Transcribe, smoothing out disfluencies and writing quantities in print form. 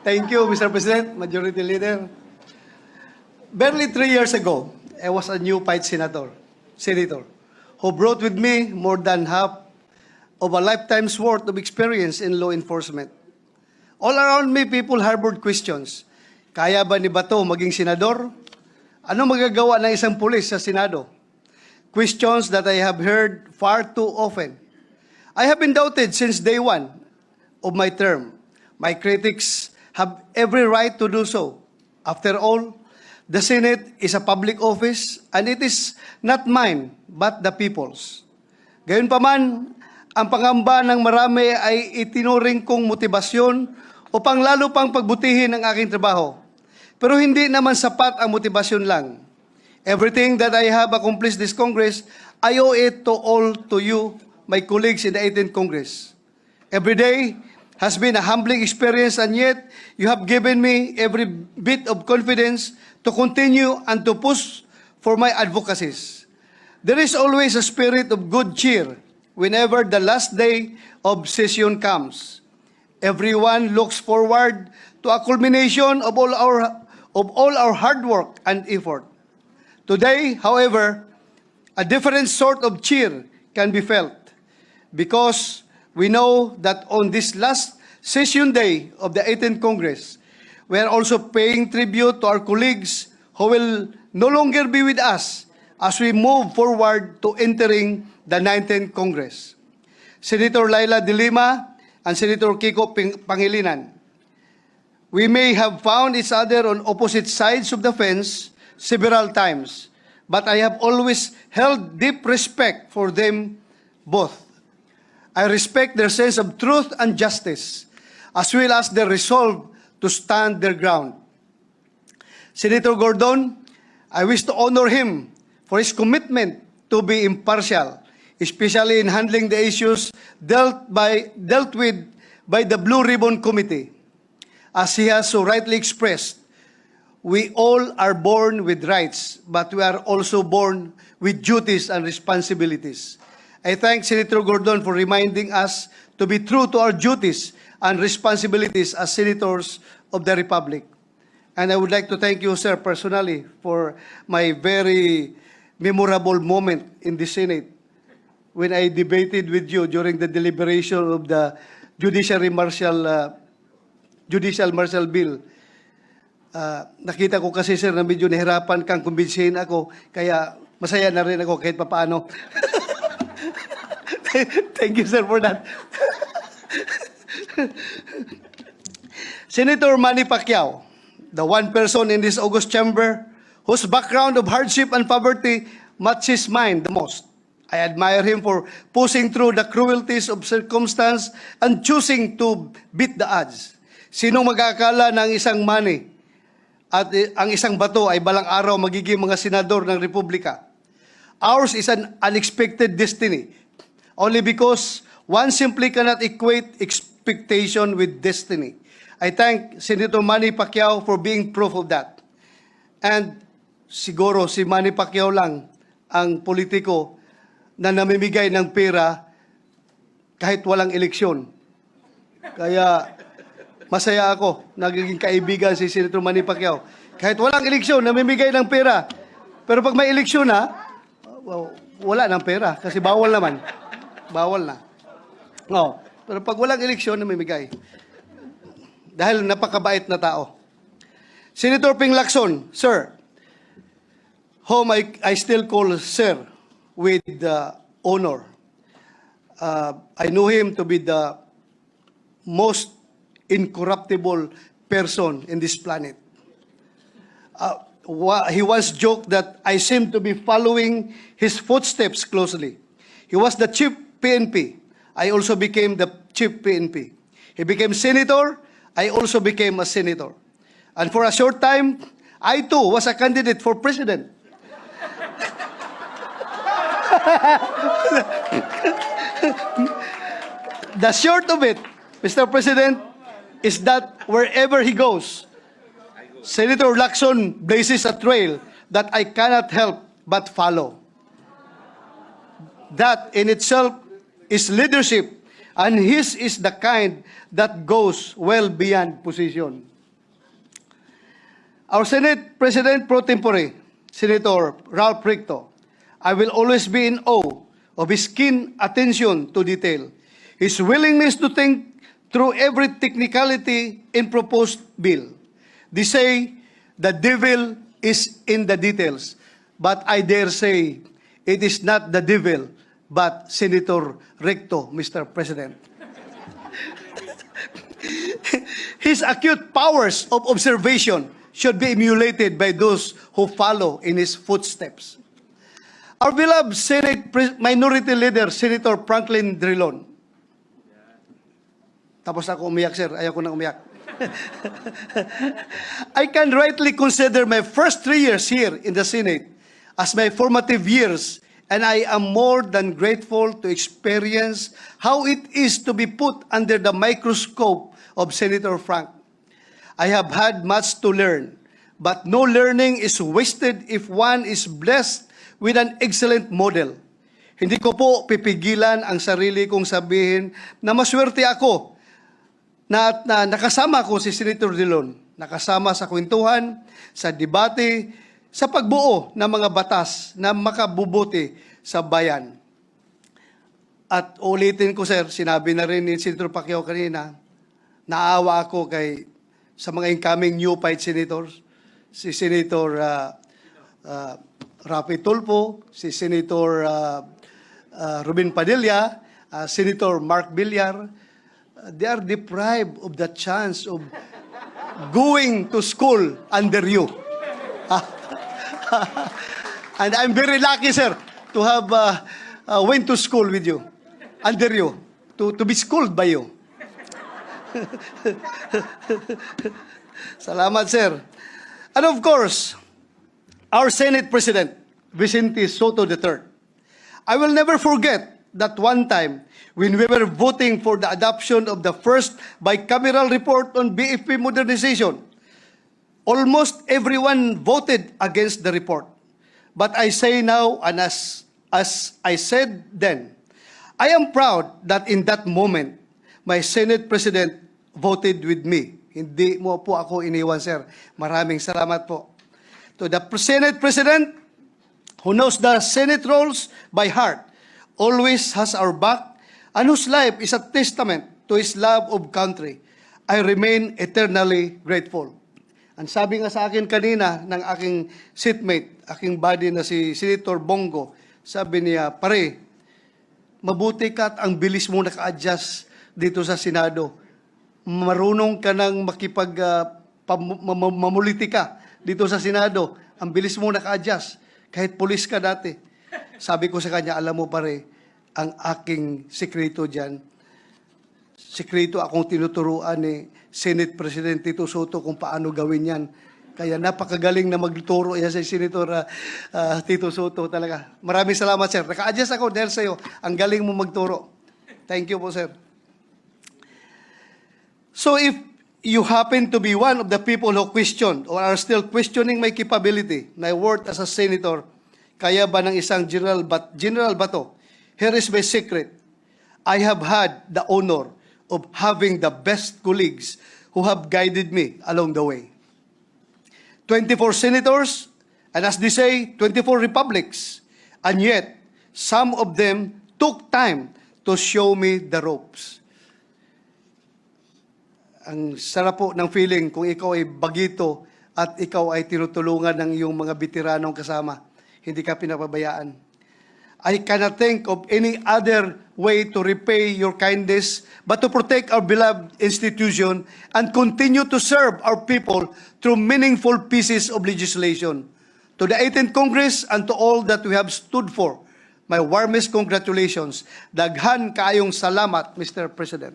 Thank you, Mr. President, Majority Leader. Barely 3 years ago, I was a new fight senator, who brought with me more than half of a lifetime's worth of experience in law enforcement. All around me, people harbored questions. Kaya ba ni Bato maging senador? Ano magagawa ng isang pulis sa Senado? Questions that I have heard far too often. I have been doubted since day one of my term. My critics have every right to do so. After all, the Senate is a public office and it is not mine but the people's. Gayunpaman, ang pangamba ng marami ay itinuring kong motibasyon upang lalo pang pagbutihin ang aking trabaho. Pero hindi naman sapat ang motibasyon lang. Everything that I have accomplished this Congress, I owe it to you, my colleagues in the 18th Congress. Every day has been a humbling experience, and yet you have given me every bit of confidence to continue and to push for my advocacies. There is always a spirit of good cheer whenever the last day of session comes. Everyone looks forward to a culmination of all our hard work and effort. Today, however, a different sort of cheer can be felt because we know that on this last session day of the 18th Congress, we are also paying tribute to our colleagues who will no longer be with us as we move forward to entering the 19th Congress. Senator Lailadelima and Senator Kiko Drilon. We may have found each other on opposite sides of the fence several times, but I have always held deep respect for them both. I respect their sense of truth and justice, as well as their resolve to stand their ground. Senator Gordon, I wish to honor him for his commitment to be impartial, especially in handling the issues dealt with by the Blue Ribbon Committee. As he has so rightly expressed, we all are born with rights, but we are also born with duties and responsibilities. I thank Senator Gordon for reminding us to be true to our duties and responsibilities as senators of the Republic. And I would like to thank you, sir, personally for my very memorable moment in the Senate when I debated with you during the deliberation of the Judicial Martial Bill. Nakita ko kasi, sir, na medyo nahirapan kang kumbinsihin ako, kaya masaya na rin ako kahit papaano. Thank you, sir, for that. Senator Manny Pacquiao, the one person in this august chamber whose background of hardship and poverty matches mine the most. I admire him for pushing through the cruelties of circumstance and choosing to beat the odds. Sinong mag-aakala ng isang Manny at ang isang Bato ay balang araw magiging mga senador ng Republika? Ours is an unexpected destiny, only because one simply cannot equate expectation with destiny. I thank Senator Manny Pacquiao for being proof of that. And siguro si Manny Pacquiao lang ang politiko na namimigay ng pera kahit walang eleksyon. Kaya masaya ako, nagiging kaibigan si Senator Manny Pacquiao. Kahit walang eleksyon, namimigay ng pera. Pero pag may eleksyon na, wala ng pera kasi bawal naman. Bawal na. No. Pero pag walang eleksyon, namimigay. Dahil napakabait na tao. Senator PINGLACSON, sir, whom I still call sir with honor. I know him to be the most incorruptible person in this planet. He once joked that I seem to be following his footsteps closely. He was the chief PNP. I also became the chief PNP. He became senator. I also became a senator. And for a short time, I too was a candidate for president. The short of it, Mr. President, is that wherever he goes, Senator Lacson blazes a trail that I cannot help but follow. That in itself is leadership, and his is the kind that goes well beyond position. Our Senate President pro tempore, Senator RalpRecto, I will always be in awe of his keen attention to detail, his willingness to think through every technicality in proposed bill. They say the devil is in the details, but I dare say it is not the devil, but Senator Recto, Mr. President. His acute powers of observation should be emulated by those who follow in his footsteps. Our beloved Senate Minority Leader, Senator Franklin Drilon. Tapos ako umiyak, sir. Ayaw ko na umiyak. I can rightly consider my first 3 years here in the Senate as my formative years, and I am more than grateful to experience how it is to be put under the microscope of Senator Frank. I have had much to learn, but no learning is wasted if one is blessed with an excellent model. Hindi ko po pipigilan ang sarili kong sabihin na maswerte ako na nakasama ko si Senator Drilon, nakasama sa kwentuhan, sa debate, sa pagbuo ng mga batas na makabubuti sa bayan. At ulitin ko, sir, sinabi na rin ni Senator Pacquiao kanina, naawa ako sa mga incoming new fight senators, si Senator Rafi Tulfo, si Senator Ruben Padilla, Senator Mark Villar. They are deprived of the chance of going to school under you. And I'm very lucky, sir, to have went to school with you, under you, to be schooled by you. Salamat, sir. And of course, our Senate President, Vicente Soto III. I will never forget that one time when we were voting for the adoption of the first bicameral report on BFP modernization. Almost everyone voted against the report. But I say now, and as I said then, I am proud that in that moment, my Senate President voted with me. Hindi mo po ako iniwan, sir. Maraming salamat po. To the Senate President, who knows the Senate rules by heart, always has our back, and whose life is a testament to his love of country, I remain eternally grateful. Ang sabi nga sa akin kanina ng aking seatmate, aking buddy na si Senator Bongo, sabi niya, pare, mabuti ka at ang bilis mo naka-adjust dito sa Senado. Marunong ka nang mamulitika dito sa Senado. Ang bilis mo naka-adjust. Kahit pulis ka dati. Sabi ko sa kanya, alam mo pare, ang aking sekreto dyan, sekreto akong tinuturuan ni Senate President Titosoto kung paano gawin yan. Kaya napakagaling na magturo yan sa Senator Titosoto talaga. Maraming salamat, sir. Naka-adjust ako dahil sa'yo. Ang galing mo magturo. Thank you po, sir. So if you happen to be one of the people who questioned or are still questioning my capability, my worth as a senator, kaya ba ng isang General Bato? Here is my secret. I have had the honor of having the best colleagues who have guided me along the way. 24 senators, and as they say, 24 republics, and yet some of them took time to show me the ropes. Ang sarap po ng feeling kung ikaw ay bagito at ikaw ay tinutulungan ng iyong mga veteranong kasama. Hindi ka pinapabayaan. I cannot think of any other way to repay your kindness but to protect our beloved institution and continue to serve our people through meaningful pieces of legislation. To the 18th Congress and to all that we have stood for, my warmest congratulations. Daghan kaayong salamat, Mr. President.